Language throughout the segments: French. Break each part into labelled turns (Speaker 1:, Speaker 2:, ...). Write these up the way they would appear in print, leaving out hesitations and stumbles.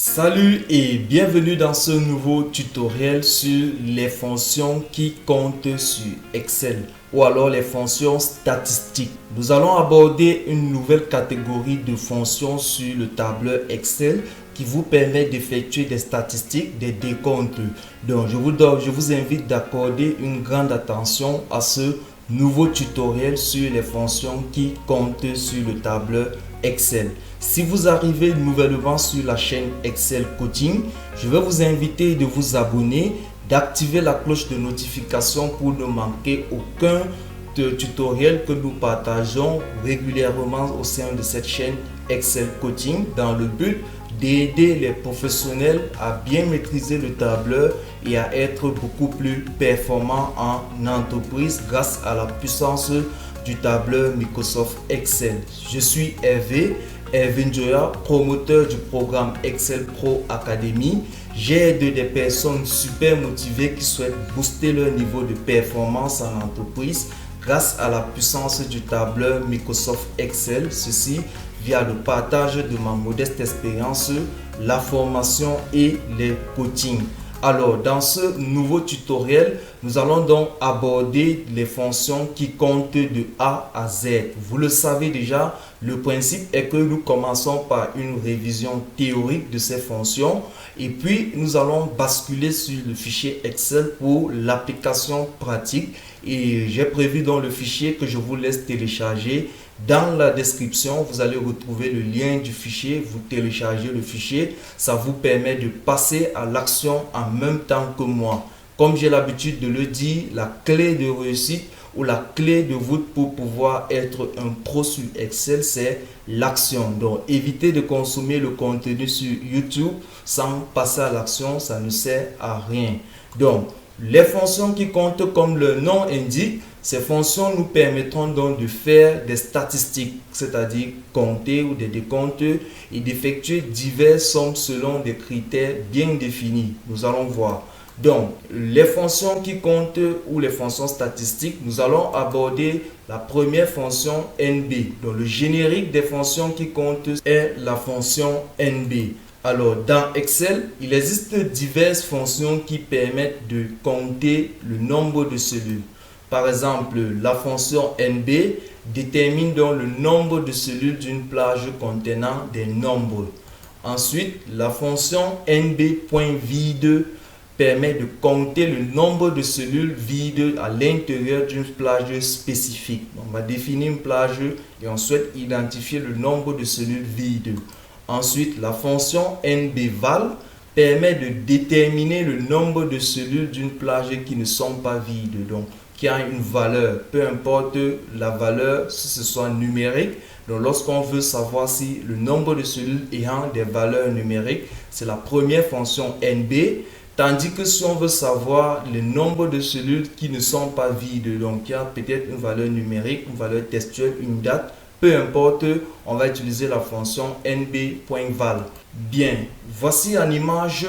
Speaker 1: Salut et bienvenue dans ce nouveau tutoriel sur les fonctions qui comptent sur Excel ou alors les fonctions statistiques. Nous allons aborder une nouvelle catégorie de fonctions sur le tableur Excel qui vous permet d'effectuer des statistiques, des décomptes. Donc je vous invite d'accorder une grande attention à ce nouveau tutoriel sur les fonctions qui comptent sur le tableur Excel. Si vous arrivez nouvellement sur la chaîne Excel Coaching, je vais vous inviter de vous abonner, d'activer la cloche de notification pour ne manquer aucun tutoriel que nous partageons régulièrement au sein de cette chaîne Excel Coaching dans le but d'aider les professionnels à bien maîtriser le tableur et à être beaucoup plus performants en entreprise grâce à la puissance du tableur Microsoft Excel. Je suis Hervé Njoya, promoteur du programme Excel Pro Academy. J'aide des personnes super motivées qui souhaitent booster leur niveau de performance en entreprise grâce à la puissance du tableur Microsoft Excel. Ceci via le partage de ma modeste expérience, la formation et les coachings. Alors, dans ce nouveau tutoriel, nous allons donc aborder les fonctions qui comptent de A à Z. Vous le savez déjà, le principe est que nous commençons par une révision théorique de ces fonctions et puis nous allons basculer sur le fichier Excel pour l'application pratique. Et j'ai prévu dans le fichier que je vous laisse télécharger. Dans la description, vous allez retrouver le lien du fichier. Vous téléchargez le fichier. Ça vous permet de passer à l'action en même temps que moi. Comme j'ai l'habitude de le dire, la clé de réussite ou la clé de voûte pour pouvoir être un pro sur Excel, c'est l'action. Donc, évitez de consommer le contenu sur YouTube sans passer à l'action. Ça ne sert à rien. Donc, les fonctions qui comptent, comme le nom indique, ces fonctions nous permettront donc de faire des statistiques, c'est-à-dire compter ou des décomptes et d'effectuer diverses sommes selon des critères bien définis. Nous allons voir. Donc, les fonctions qui comptent ou les fonctions statistiques, nous allons aborder la première fonction NB. Donc, le générique des fonctions qui comptent est la fonction NB. Alors, dans Excel, il existe diverses fonctions qui permettent de compter le nombre de cellules. Par exemple, la fonction NB détermine donc le nombre de cellules d'une plage contenant des nombres. Ensuite, la fonction NB.vide permet de compter le nombre de cellules vides à l'intérieur d'une plage spécifique. On va définir une plage et on souhaite identifier le nombre de cellules vides. Ensuite, la fonction NBVal permet de déterminer le nombre de cellules d'une plage qui ne sont pas vides, donc qui a une valeur, peu importe la valeur, si ce soit numérique. Donc, lorsqu'on veut savoir si le nombre de cellules ayant des valeurs numériques, c'est la première fonction NB. Tandis que si on veut savoir le nombre de cellules qui ne sont pas vides, donc il y a peut-être une valeur numérique, une valeur textuelle, une date, peu importe, on va utiliser la fonction nb.val. Bien, voici en image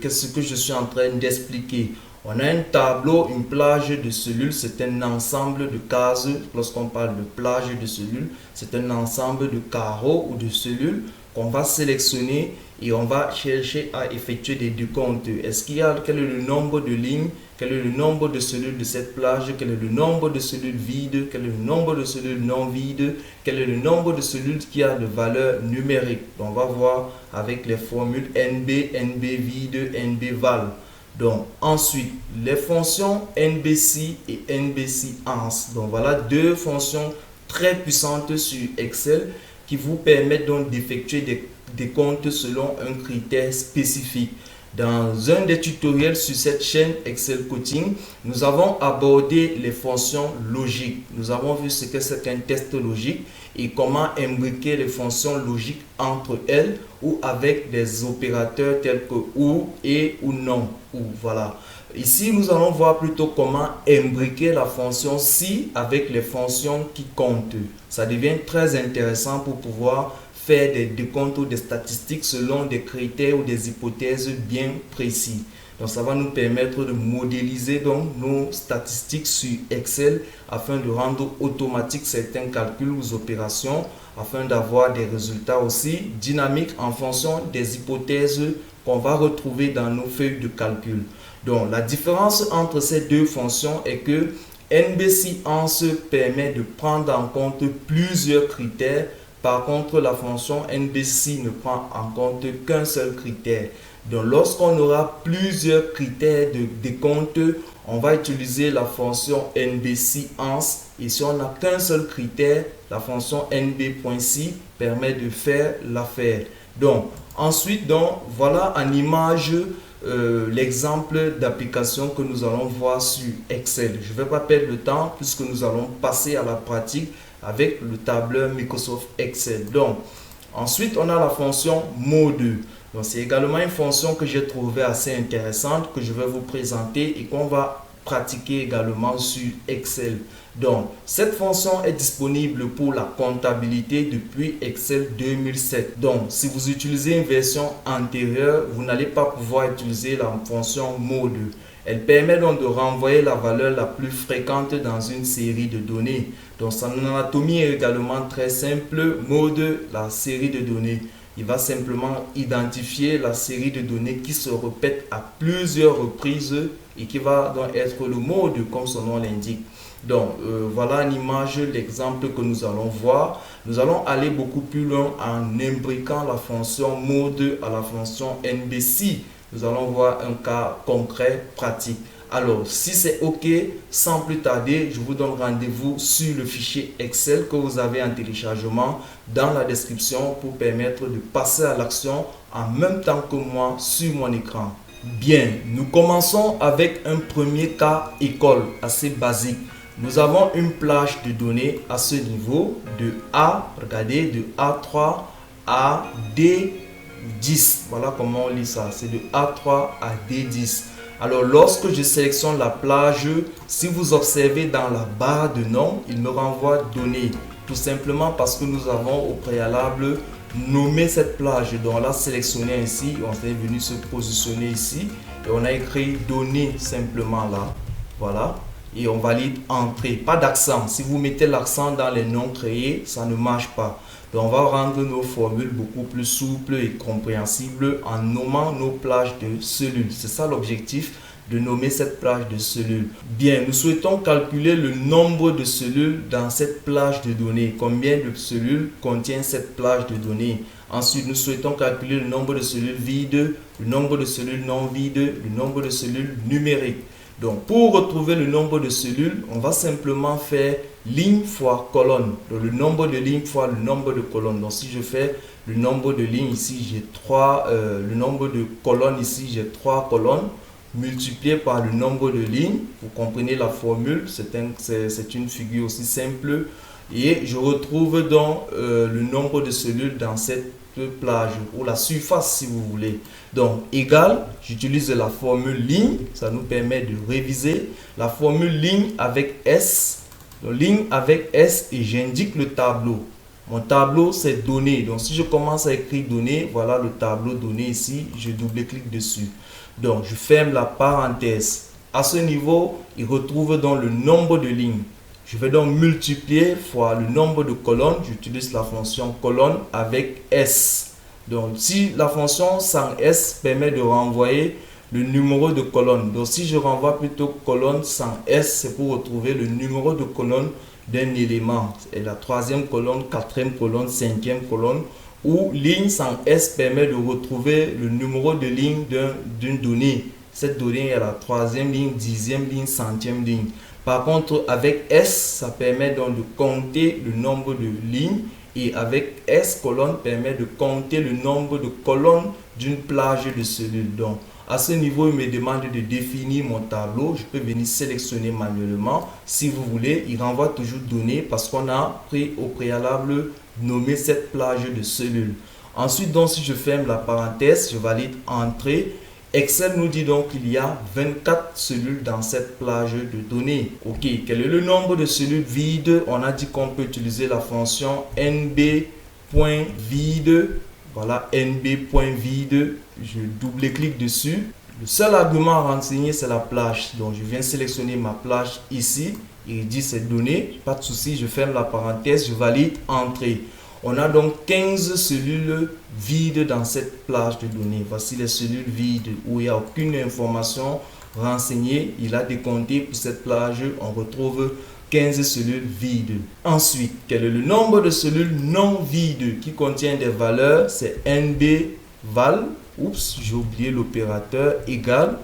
Speaker 1: ce que je suis en train d'expliquer. On a un tableau, une plage de cellules, c'est un ensemble de cases. Lorsqu'on parle de plage de cellules, c'est un ensemble de carreaux ou de cellules qu'on va sélectionner et on va chercher à effectuer des décomptes. Quel est le nombre de lignes? Quel est le nombre de cellules de cette plage? Quel est le nombre de cellules vides? Quel est le nombre de cellules non vides? Quel est le nombre de cellules qui a de valeur numérique? Donc, on va voir avec les formules NB, NB vide, NB val. Donc, ensuite, les fonctions NBC et NBCANS. Donc, voilà deux fonctions très puissantes sur Excel qui vous permettent donc d'effectuer des comptes selon un critère spécifique. Dans un des tutoriels sur cette chaîne Excel Coaching, nous avons abordé les fonctions logiques. Nous avons vu ce que c'est qu'un test logique et comment imbriquer les fonctions logiques entre elles ou avec des opérateurs tels que ou et ou non. Ou voilà. Ici, nous allons voir plutôt comment imbriquer la fonction si avec les fonctions qui comptent. Ça devient très intéressant pour pouvoir faire des décomptes ou des statistiques selon des critères ou des hypothèses bien précis. Donc ça va nous permettre de modéliser donc nos statistiques sur Excel afin de rendre automatique certains calculs ou opérations, afin d'avoir des résultats aussi dynamiques en fonction des hypothèses qu'on va retrouver dans nos feuilles de calcul. Donc la différence entre ces deux fonctions est que NB-Science permet de prendre en compte plusieurs critères. Par contre, la fonction NB-C ne prend en compte qu'un seul critère. Donc, lorsqu'on aura plusieurs critères de décompte, on va utiliser la fonction NB-Science. Et si on n'a qu'un seul critère, la fonction NB.C permet de faire l'affaire. Donc, ensuite, voilà en image l'exemple d'application que nous allons voir sur Excel. Je ne vais pas perdre le temps puisque nous allons passer à la pratique avec le tableur Microsoft Excel. Donc, ensuite, on a la fonction mode. Donc, c'est également une fonction que j'ai trouvée assez intéressante que je vais vous présenter et qu'on va pratiquer également sur Excel. Donc, cette fonction est disponible pour la comptabilité depuis Excel 2007. Donc, si vous utilisez une version antérieure, vous n'allez pas pouvoir utiliser la fonction mode. Elle permet donc de renvoyer la valeur la plus fréquente dans une série de données. Donc, son anatomie est également très simple. Mode, la série de données. Il va simplement identifier la série de données qui se répète à plusieurs reprises et qui va donc être le mode comme son nom l'indique. Donc, voilà en image l'exemple que nous allons voir. Nous allons aller beaucoup plus loin en imbriquant la fonction mode à la fonction NB-C. Nous allons voir un cas concret pratique. Alors, si c'est OK, sans plus tarder, je vous donne rendez-vous sur le fichier Excel que vous avez en téléchargement dans la description pour permettre de passer à l'action en même temps que moi sur mon écran. Bien, nous commençons avec un premier cas école assez basique. Nous avons une plage de données à ce niveau de A, regardez, de A3 à D10. Voilà comment on lit ça, c'est de A3 à D10. Alors, lorsque je sélectionne la plage, si vous observez dans la barre de nom, il me renvoie données. Tout simplement parce que nous avons au préalable nommé cette plage. Donc, on l'a sélectionné ici, on est venu se positionner ici et on a écrit données simplement là. Voilà. Et on valide entrée. Pas d'accent. Si vous mettez l'accent dans les noms créés, ça ne marche pas. Donc, on va rendre nos formules beaucoup plus souples et compréhensibles en nommant nos plages de cellules. C'est ça l'objectif de nommer cette plage de cellules. Bien, nous souhaitons calculer le nombre de cellules dans cette plage de données. Combien de cellules contient cette plage de données? Ensuite, nous souhaitons calculer le nombre de cellules vides, le nombre de cellules non vides, le nombre de cellules numériques. Donc, pour retrouver le nombre de cellules, on va simplement faire ligne fois colonne. Donc, le nombre de lignes fois le nombre de colonnes. Donc, si je fais le nombre de lignes ici, j'ai 3. Le nombre de colonnes ici, j'ai 3 colonnes. Multiplié par le nombre de lignes. Vous comprenez la formule. C'est une figure aussi simple. Et je retrouve donc le nombre de cellules dans cette plage ou la surface si vous voulez. Donc égal, j'utilise la formule ligne, ça nous permet de réviser la formule ligne avec S. Donc ligne avec S et j'indique le tableau. Mon tableau c'est données. Donc si je commence à écrire données, voilà le tableau données ici, je double-clique dessus. Donc je ferme la parenthèse. À ce niveau, il retrouve donc le nombre de lignes. Je vais donc multiplier fois le nombre de colonnes. J'utilise la fonction colonne avec S. Donc, si la fonction sans S permet de renvoyer le numéro de colonne. Donc, si je renvoie plutôt colonne sans S, c'est pour retrouver le numéro de colonne d'un élément. Et la troisième colonne, quatrième colonne, cinquième colonne. Ou ligne sans S permet de retrouver le numéro de ligne d'une donnée. Cette donnée est la troisième ligne, dixième ligne, centième ligne. Par contre, avec S, ça permet donc de compter le nombre de lignes et avec S colonne permet de compter le nombre de colonnes d'une plage de cellules. Donc, à ce niveau, il me demande de définir mon tableau. Je peux venir sélectionner manuellement. Si vous voulez, il renvoie toujours données parce qu'on a pris au préalable nommé cette plage de cellules. Ensuite, donc, si je ferme la parenthèse, je valide entrée. Excel nous dit donc qu'il y a 24 cellules dans cette plage de données. Ok, quel est le nombre de cellules vides? On a dit qu'on peut utiliser la fonction nb.vide. Voilà, nb.vide. Je double-clique dessus. Le seul argument à renseigner, c'est la plage. Donc, je viens sélectionner ma plage ici. Il dit c'est donné. Pas de souci, je ferme la parenthèse, je valide entrée. On a donc 15 cellules vides dans cette plage de données. Voici les cellules vides où il n'y a aucune information renseignée. Il a décompté pour cette plage. On retrouve 15 cellules vides. Ensuite, quel est le nombre de cellules non vides qui contient des valeurs? C'est NB_val. Oups, j'ai oublié l'opérateur. Égal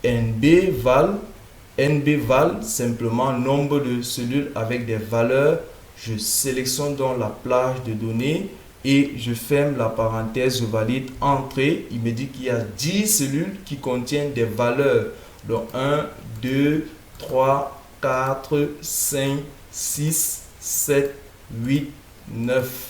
Speaker 1: NB_val. NB_val, simplement nombre de cellules avec des valeurs. Je sélectionne donc la plage de données et je ferme la parenthèse, je valide entrée. Il me dit qu'il y a 10 cellules qui contiennent des valeurs. Donc 1, 2, 3, 4, 5, 6, 7, 8, 9.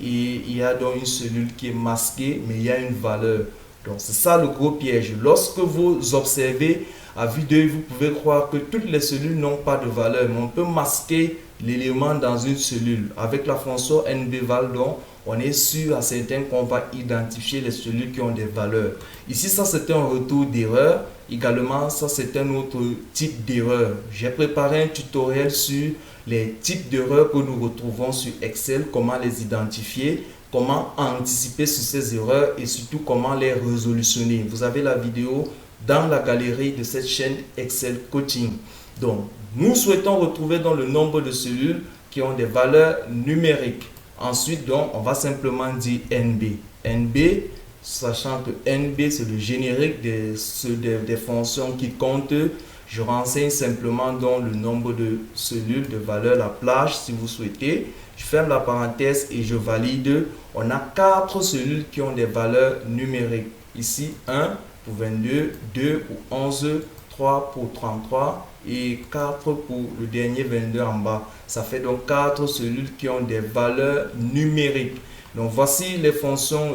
Speaker 1: Et il y a donc une cellule qui est masquée, mais il y a une valeur. Donc c'est ça le gros piège. Lorsque vous observez à vue d'œil, vous pouvez croire que toutes les cellules n'ont pas de valeur, mais on peut masquer l'élément dans une cellule. Avec la fonction NB_val, donc, on est sûr à certain qu'on va identifier les cellules qui ont des valeurs. Ici, ça c'est un retour d'erreur. Également, ça c'est un autre type d'erreur. J'ai préparé un tutoriel sur les types d'erreurs que nous retrouvons sur Excel, comment les identifier, comment anticiper sur ces erreurs et surtout comment les résolutionner. Vous avez la vidéo dans la galerie de cette chaîne Excel Coaching. Donc, nous souhaitons retrouver dans le nombre de cellules qui ont des valeurs numériques. Ensuite, donc, on va simplement dire NB. NB, sachant que NB, c'est le générique des fonctions qui comptent. Je renseigne simplement donc le nombre de cellules, de valeurs, la plage, si vous souhaitez. Je ferme la parenthèse et je valide. On a 4 cellules qui ont des valeurs numériques. Ici, 1 pour 22, 2 pour 11, 3 pour 33 et 4 pour le dernier 22 en bas. Ça fait donc 4 cellules qui ont des valeurs numériques. Donc voici les fonctions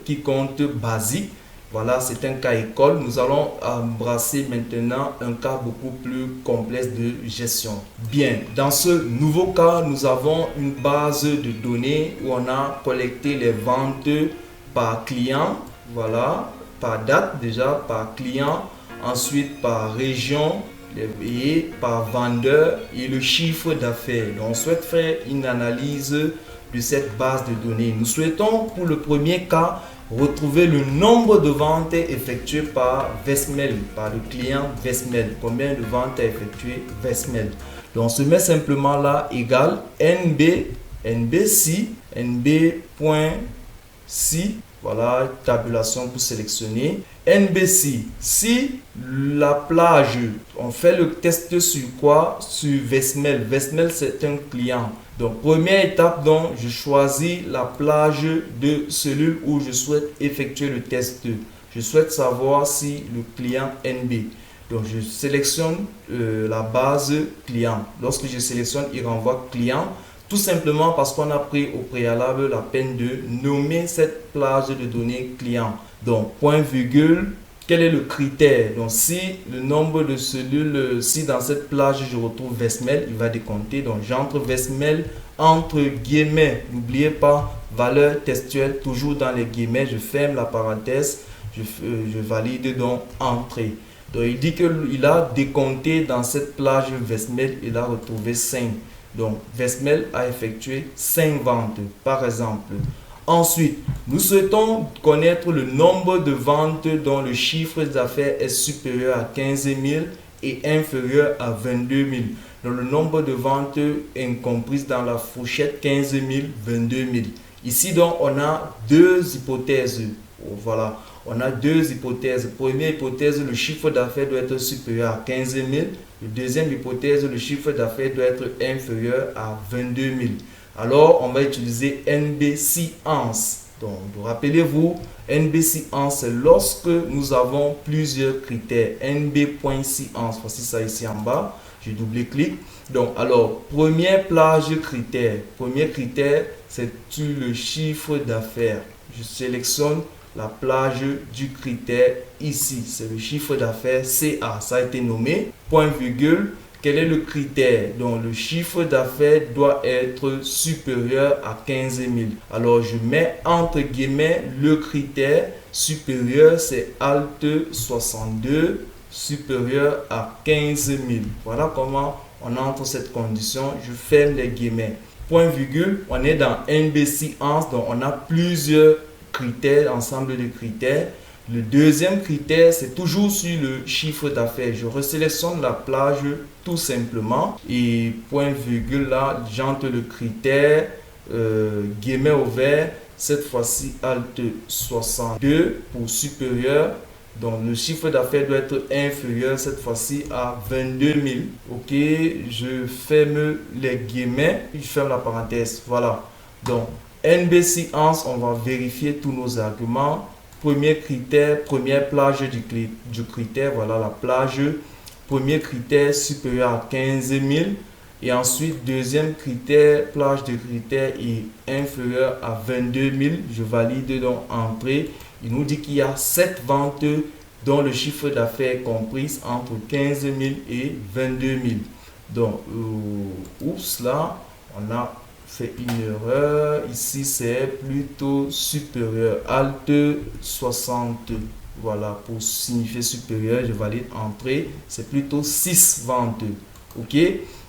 Speaker 1: qui comptent basiques. Voilà, c'est un cas école. Nous allons embrasser maintenant un cas beaucoup plus complexe de gestion. Bien, dans ce nouveau cas, nous avons une base de données où on a collecté les ventes par client. Voilà, par date déjà, par client. Ensuite, par région et par vendeur et le chiffre d'affaires. On souhaite faire une analyse de cette base de données. Nous souhaitons pour le premier cas retrouver le nombre de ventes effectuées par Vesmel, par le client Vesmel. Combien de ventes a effectué Vesmel? Donc on se met simplement là égal NB_si, NB.si. Voilà, tabulation pour sélectionner. NB_si, si la plage, on fait le test sur quoi? Sur Vesmel. Vesmel, c'est un client. Donc, première étape, donc, je choisis la plage de cellules où je souhaite effectuer le test. Je souhaite savoir si le client NB. Donc, je sélectionne la base client. Lorsque je sélectionne, il renvoie client. Tout simplement parce qu'on a pris au préalable la peine de nommer cette plage de données client. Donc, point virgule, quel est le critère? Donc, si le nombre de cellules, si dans cette plage je retrouve Vesmel, il va décompter. Donc, j'entre Vesmel entre guillemets. N'oubliez pas, valeur textuelle, toujours dans les guillemets. Je ferme la parenthèse, je valide donc entrée. Donc, il dit qu'il a décompté dans cette plage Vesmel, il a retrouvé 5. Donc, Vesmel a effectué 5 ventes, par exemple. Ensuite, nous souhaitons connaître le nombre de ventes dont le chiffre d'affaires est supérieur à 15 000 et inférieur à 22 000. Donc, le nombre de ventes est compris dans la fourchette 15 000, 22 000. Ici, donc, on a deux hypothèses. Voilà, on a deux hypothèses. Première hypothèse, le chiffre d'affaires doit être supérieur à 15 000. Deuxième hypothèse, le chiffre d'affaires doit être inférieur à 22 000. Alors, on va utiliser NB_si_ans. Donc, rappelez-vous, NB_si_ans, c'est lorsque nous avons plusieurs critères. NB.si_ans, voici ça ici en bas. Je double-clique. Donc, alors, première plage critère. Premier critère, c'est le chiffre d'affaires. Je sélectionne la plage du critère ici. C'est le chiffre d'affaires CA. Ça a été nommé. Point virgule. quel est le critère? Donc le chiffre d'affaires doit être supérieur à 15 000. Alors je mets entre guillemets le critère supérieur, c'est Alt 62, supérieur à 15 000. Voilà comment on entre cette condition. Je ferme les guillemets. Point virgule, on est dans NBC Ans, donc on a plusieurs critères, ensemble de critères. Le deuxième critère, c'est toujours sur le chiffre d'affaires. Je resélectionne la plage tout simplement. Et point virgule là, j'entre le critère, guillemets ouvert, cette fois-ci Alt 62 pour supérieur. Donc le chiffre d'affaires doit être inférieur cette fois-ci à 22 000. Ok, je ferme les guillemets, je ferme la parenthèse. Voilà. Donc NBC Ans, on va vérifier tous nos arguments. Premier critère, première plage du critère, voilà la plage. Premier critère supérieur à 15 000. Et ensuite, deuxième critère, plage de critère est inférieur à 22 000. Je valide donc entrée. Il nous dit qu'il y a 7 ventes dont le chiffre d'affaires est compris entre 15 000 et 22 000. Donc, oups, là, on a fait une erreur. Ici, c'est plutôt supérieur. Alt 60. Voilà, pour signifier supérieur, je valide entrée. C'est plutôt 6 ventes. OK?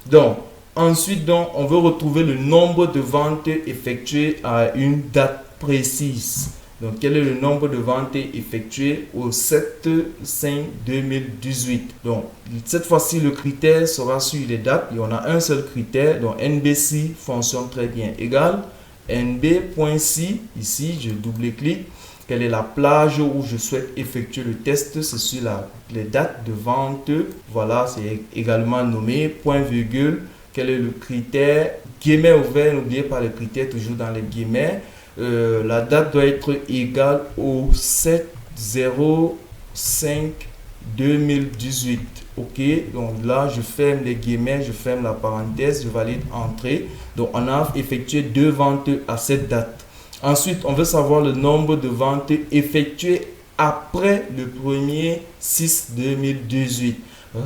Speaker 1: Donc, ensuite, donc, on veut retrouver le nombre de ventes effectuées à une date précise. Donc, quel est le nombre de ventes effectuées au 7/5/2018? Donc, cette fois-ci, le critère sera sur les dates. Et on a un seul critère. Donc, NBC fonctionne très bien. Égal NB.C. Ici, je double-clique. Quelle est la plage où je souhaite effectuer le test? C'est sur les dates de vente. Voilà, c'est également nommé. Point virgule. Quel est le critère? Guillemets ouvert. N'oubliez pas le critère, toujours dans les guillemets. La date doit être égale au 7/05/2018. Ok, donc là je ferme les guillemets, je ferme la parenthèse, je valide entrée. Donc on a effectué 2 ventes à cette date. Ensuite, on veut savoir le nombre de ventes effectuées après le 1er/6/2018.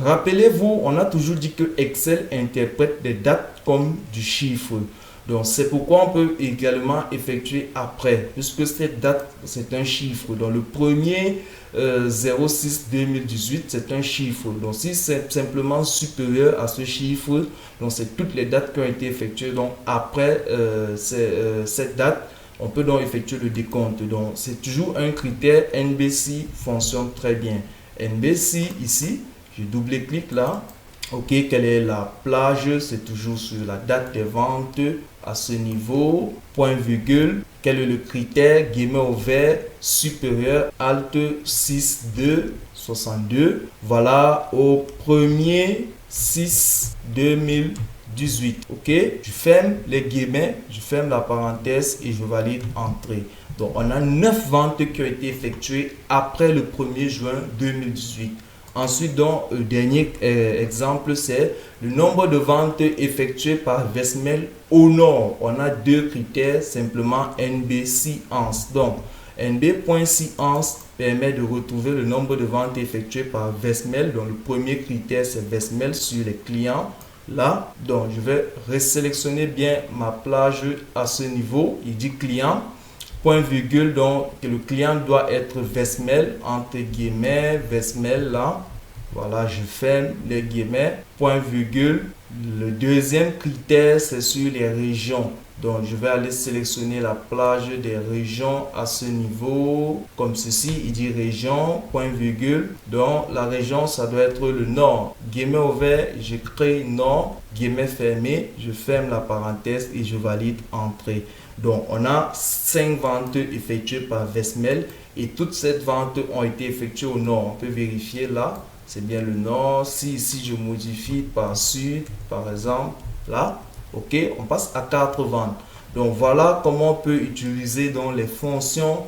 Speaker 1: Rappelez-vous, on a toujours dit que Excel interprète des dates comme du chiffre. Donc, c'est pourquoi on peut également effectuer après, puisque cette date, c'est un chiffre. Donc, le 1er/06/2018, c'est un chiffre. Donc, si c'est simplement supérieur à ce chiffre, donc c'est toutes les dates qui ont été effectuées. Donc, après cette date, on peut donc effectuer le décompte. Donc, c'est toujours un critère. NBC fonctionne très bien. NBC, ici, je double-clique là. Ok, quelle est la plage? C'est toujours sur la date des ventes à ce niveau. Point virgule. Quel est le critère? Guillemets ouvert supérieur Alt 62. Voilà au 1er/6/2018. Ok, je ferme les guillemets, je ferme la parenthèse et je valide entrée. Donc on a 9 ventes qui ont été effectuées après le 1er juin 2018. Ensuite, donc, le dernier exemple, c'est le nombre de ventes effectuées par Vesmel au nord. On a 2 critères, simplement NBC Ans. Donc, NB.Science permet de retrouver le nombre de ventes effectuées par Vesmel. Donc, le premier critère, c'est Vesmel sur les clients. Là, donc, je vais resélectionner bien ma plage à ce niveau. Il dit client. Point virgule, donc le client doit être Vesmel, entre guillemets, Vesmel là. Voilà, je ferme les guillemets. Point virgule. Le deuxième critère, c'est sur les régions. Donc, je vais aller sélectionner la plage des régions à ce niveau. Comme ceci, il dit région, point virgule. Donc, la région, ça doit être le nord. Guillemets ouvert, je crée nord, guillemets fermé. Je ferme la parenthèse et je valide entrée. Donc, on a 5 ventes effectuées par Vesmel et toutes ces ventes ont été effectuées au nord. On peut vérifier là, c'est bien le nord. Si ici je modifie par sud, par exemple, là, ok, on passe à 4 ventes. Donc, voilà comment on peut utiliser donc, les fonctions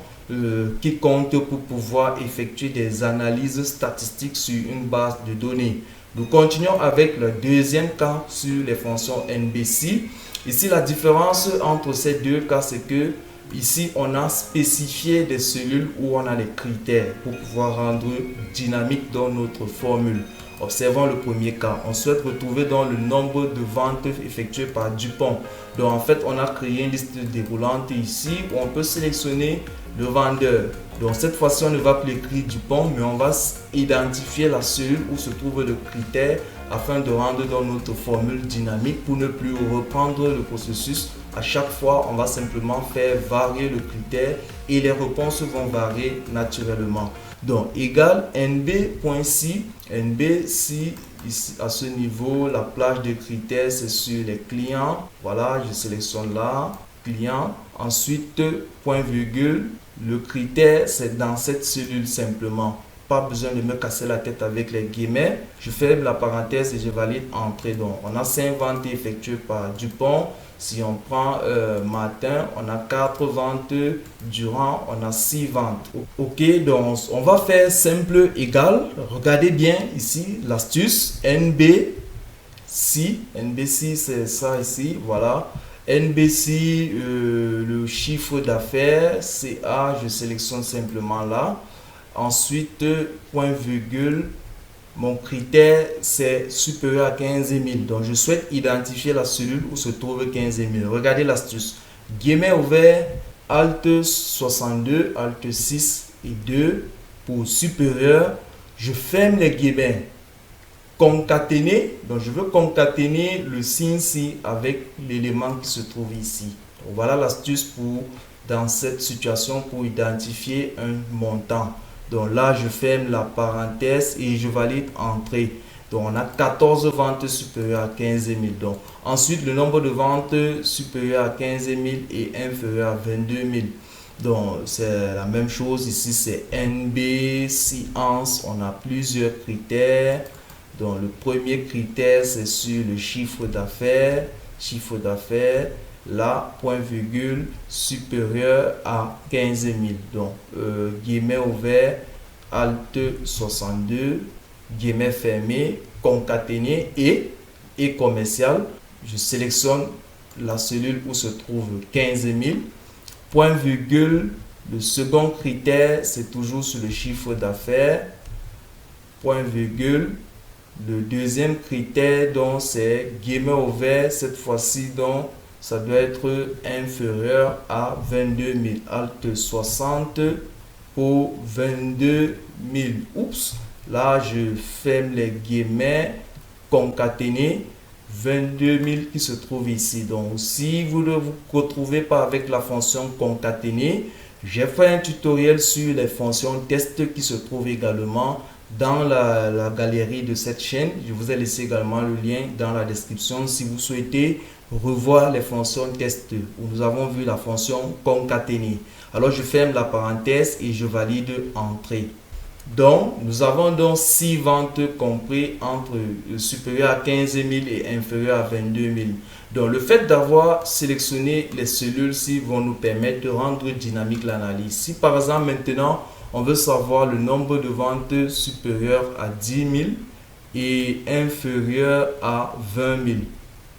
Speaker 1: qui comptent pour pouvoir effectuer des analyses statistiques sur une base de données. Nous continuons avec le deuxième cas sur les fonctions NBC. Ici, la différence entre ces deux cas, c'est que ici, on a spécifié des cellules où on a les critères pour pouvoir rendre dynamique dans notre formule. Observons le premier cas. On souhaite retrouver donc le nombre de ventes effectuées par Dupont. Donc en fait, on a créé une liste déroulante ici où on peut sélectionner le vendeur. Donc cette fois-ci, on ne va plus écrire Dupont, mais on va identifier la cellule où se trouve le critère afin de rendre dans notre formule dynamique pour ne plus reprendre le processus. À chaque fois, on va simplement faire varier le critère et les réponses vont varier naturellement. Donc, égal nb.si, nb si ici à ce niveau, la plage de critères c'est sur les clients. Voilà, je sélectionne là, client. Ensuite, point virgule, le critère c'est dans cette cellule simplement. Pas besoin de me casser la tête avec les guillemets. Je ferme la parenthèse et je valide entrée. Donc, on a 5 ventes effectuées par Dupont. Si on prend matin, on a 4 ventes. Durant, on a 6 ventes. Ok, donc on va faire simple égal. Regardez bien ici l'astuce. NBC c'est ça ici. Voilà. NBC, le chiffre d'affaires. CA, je sélectionne simplement là. Ensuite, point virgule, mon critère c'est supérieur à 15 000. Donc, je souhaite identifier la cellule où se trouve 15 000. Regardez l'astuce. Guillemets ouvert, Alt 62, Alt 6 et 2 pour supérieur. Je ferme les guillemets. Concaténer. Donc, je veux concaténer le signe-ci avec l'élément qui se trouve ici. Donc, voilà l'astuce pour, dans cette situation, pour identifier un montant. Donc là, je ferme la parenthèse et je valide entrée. Donc on a 14 ventes supérieures à 15 000. Donc ensuite, le nombre de ventes supérieures à 15 000 et inférieur à 22 000. Donc c'est la même chose ici, c'est NB, Science. On a plusieurs critères. Donc le premier critère, c'est sur le chiffre d'affaires. Chiffre d'affaires. Là, point virgule, supérieur à 15 000. Donc, guillemets ouvert, Alt 62, guillemets fermé, concaténé et commercial. Je sélectionne la cellule où se trouve 15 000. Point virgule, le second critère, c'est toujours sur le chiffre d'affaires. Point virgule, le deuxième critère, donc, c'est guillemets ouvert, cette fois-ci, donc, ça doit être inférieur à 22 000. Alt 60 pour 22 000. Oups, là je ferme les guillemets, concaténer 22 000 qui se trouve ici. Donc si vous ne vous retrouvez pas avec la fonction concaténer, j'ai fait un tutoriel sur les fonctions test qui se trouvent également dans la galerie de cette chaîne. Je vous ai laissé également le lien dans la description si vous souhaitez revoir les fonctions test où nous avons vu la fonction concaténer. Alors je ferme la parenthèse et je valide entrée. Donc nous avons donc 6 ventes compris entre supérieur à 15 000 et inférieur à 22 000. Donc le fait d'avoir sélectionné les cellules-ci vont nous permettre de rendre dynamique l'analyse. Si par exemple maintenant on veut savoir le nombre de ventes supérieur à 10 000 et inférieur à 20 000.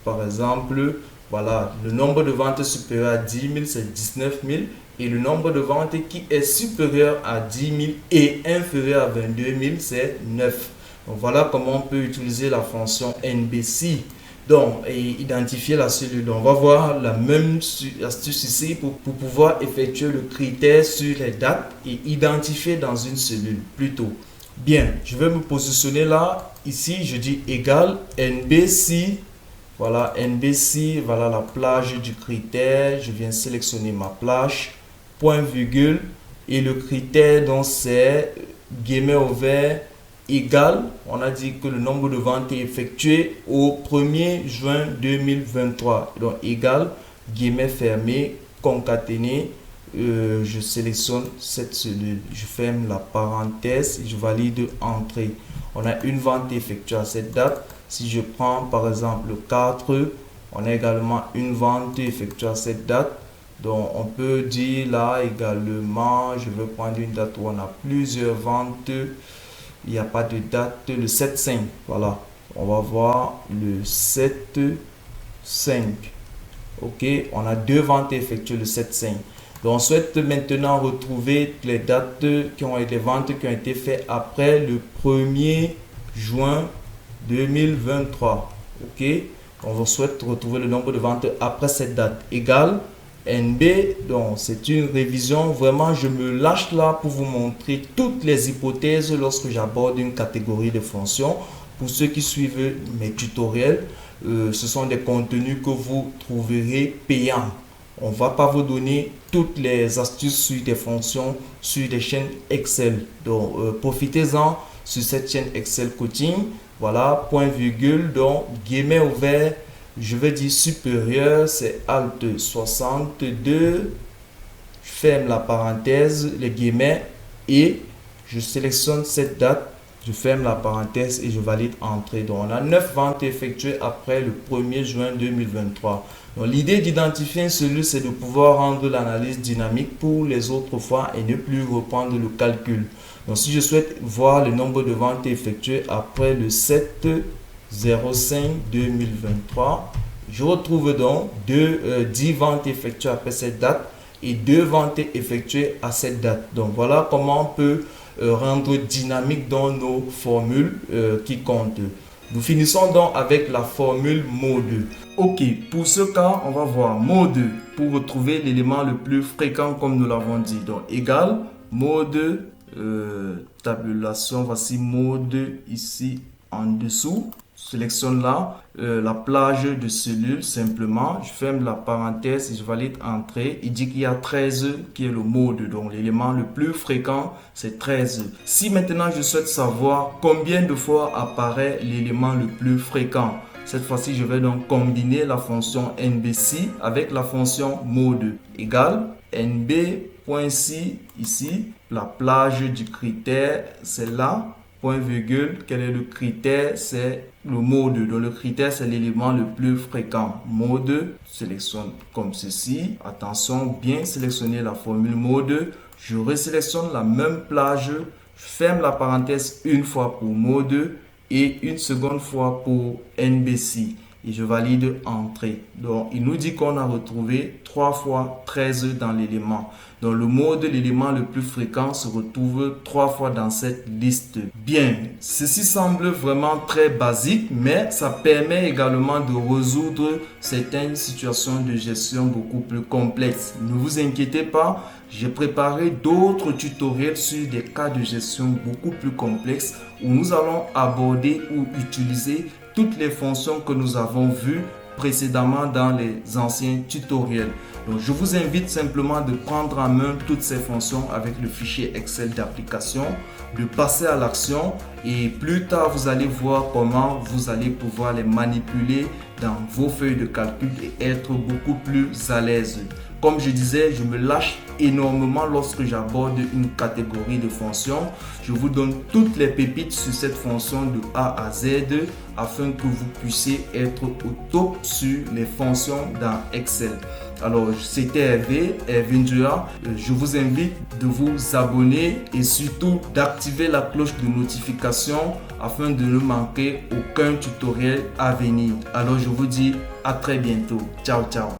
Speaker 1: Par exemple, voilà, le nombre de ventes supérieur à 10 000, c'est 19 000. Et le nombre de ventes qui est supérieur à 10 000 et inférieur à 22 000, c'est 9. Donc, voilà comment on peut utiliser la fonction NBC. Donc, et identifier la cellule. Donc, on va voir la même astuce ici pour pouvoir effectuer le critère sur les dates et identifier dans une cellule plutôt. Bien, je vais me positionner là. Ici, je dis égal NBC. Voilà, NBC, voilà la plage du critère. Je viens sélectionner ma plage. Point virgule. Et le critère, donc, c'est guillemets ouvert égal. On a dit que le nombre de ventes est effectué au 1er juin 2023. Donc, égal, guillemets fermé, concaténé. Je sélectionne cette cellule. Je ferme la parenthèse et je valide entrée. On a une vente effectuée à cette date. Si je prends par exemple le 4, on a également une vente effectuée à cette date. Donc on peut dire là également, je veux prendre une date où on a plusieurs ventes. Il n'y a pas de date, le 7-5. Voilà, on va voir le 7-5. Ok, on a deux ventes effectuées le 7-5. Donc on souhaite maintenant retrouver les dates qui ont été, les ventes qui ont été faites après le 1er juin 2023. Ok, on vous souhaite retrouver le nombre de ventes après cette date égale NB. Donc c'est une révision, vraiment je me lâche là pour vous montrer toutes les hypothèses lorsque j'aborde une catégorie de fonctions. Pour ceux qui suivent mes tutoriels, ce sont des contenus que vous trouverez payants. On ne va pas vous donner toutes les astuces sur des fonctions sur des chaînes Excel. Donc profitez-en sur cette chaîne Excel Coaching. Voilà, point virgule, donc guillemets ouvert, je vais dire supérieur, c'est Alt 62, je ferme la parenthèse, les guillemets, et je sélectionne cette date, je ferme la parenthèse et je valide entrée. Donc on a 9 ventes effectuées après le 1er juin 2023. Donc l'idée d'identifier une cellule, c'est de pouvoir rendre l'analyse dynamique pour les autres fois et ne plus reprendre le calcul. Donc si je souhaite voir le nombre de ventes effectuées après le 7/05/2023, je retrouve donc 10 ventes effectuées après cette date et 2 ventes effectuées à cette date. Donc voilà comment on peut rendre dynamique dans nos formules qui comptent. Nous finissons donc avec la formule mode. Ok, pour ce cas, on va voir mode pour retrouver l'élément le plus fréquent comme nous l'avons dit. Donc égal mode tabulation, voici mode ici en dessous. Sélectionne là la plage de cellules simplement, je ferme la parenthèse et je valide entrée. Il dit qu'il y a 13 qui est le mode, donc l'élément le plus fréquent c'est 13. Si maintenant je souhaite savoir combien de fois apparaît l'élément le plus fréquent, cette fois-ci je vais donc combiner la fonction NBC avec la fonction mode égale NB.C ici, la plage du critère c'est là. Point virgule, quel est le critère? C'est le mode. Donc le critère, c'est l'élément le plus fréquent. Mode, sélectionne comme ceci. Attention, bien sélectionner la formule mode. Je resélectionne la même plage. Je ferme la parenthèse une fois pour mode et une seconde fois pour NBC. Et je valide entrée. Donc, il nous dit qu'on a retrouvé 3 fois 13 dans l'élément. Donc, le mode, l'élément le plus fréquent, se retrouve 3 fois dans cette liste. Bien, ceci semble vraiment très basique, mais ça permet également de résoudre certaines situations de gestion beaucoup plus complexes. Ne vous inquiétez pas, j'ai préparé d'autres tutoriels sur des cas de gestion beaucoup plus complexes où nous allons aborder ou utiliser toutes les fonctions que nous avons vues précédemment dans les anciens tutoriels. Donc, je vous invite simplement de prendre en main toutes ces fonctions avec le fichier Excel d'application, de passer à l'action et plus tard vous allez voir comment vous allez pouvoir les manipuler dans vos feuilles de calcul et être beaucoup plus à l'aise. Comme je disais, je me lâche énormément lorsque j'aborde une catégorie de fonctions. Je vous donne toutes les pépites sur cette fonction de A à Z afin que vous puissiez être au top sur les fonctions dans Excel. Alors, c'était Hervé Ndjoua. Je vous invite de vous abonner et surtout d'activer la cloche de notification afin de ne manquer aucun tutoriel à venir. Alors, je vous dis à très bientôt. Ciao, ciao.